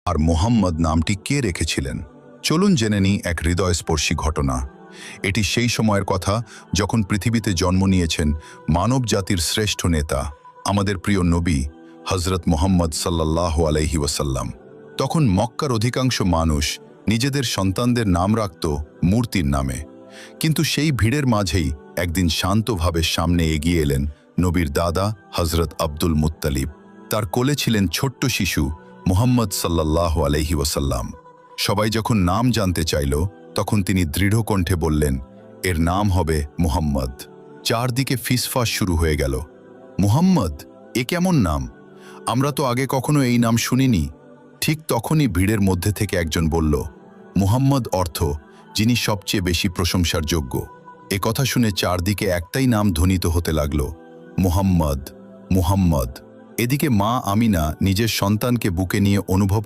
আর মুহাম্মদ নামটি কে রেখেছিলেন? চলুন জেনে নিই এক হৃদয়স্পর্শী ঘটনা। এটি সেই সময়ের কথা যখন পৃথিবীতে জন্ম নিয়েছেন মানব জাতির শ্রেষ্ঠ নেতা, আমাদের প্রিয় নবী হজরত মুহাম্মদ সাল্লাল্লাহু আলাইহি ওয়াসাল্লাম। তখন মক্কার অধিকাংশ মানুষ নিজেদের সন্তানদের নাম রাখত মূর্তির নামে। কিন্তু সেই ভিড়ের মাঝেই একদিন শান্তভাবে সামনে এগিয়ে এলেন নবীর দাদা হজরত আব্দুল মুত্তালিব। তার কোলে ছিলেন ছোট্ট শিশু মুহাম্মদ সাল্লাল্লাহু আলাইহি ওয়াসাল্লাম। সবাই যখন নাম জানতে চাইল, তখন তিনি দৃঢ় কণ্ঠে বললেন, এর নাম হবে মুহাম্মদ। চারদিকে ফিসফাস শুরু হয়ে গেল। মুহাম্মদ, এ কেমন নাম? আমরা তো আগে কখনো এই নাম শুনিনি। ঠিক তখনই ভিড়ের মধ্যে থেকে একজন বলল, মুহাম্মদ অর্থ যিনি সবচেয়ে বেশি প্রশংসার যোগ্য। এ কথা শুনে চারদিকে একটাই নাম ধ্বনিত হতে লাগল, মুহাম্মদ, মুহাম্মদ। এদিকে মা আমিনা নিজের সন্তানকে বুকে নিয়ে অনুভব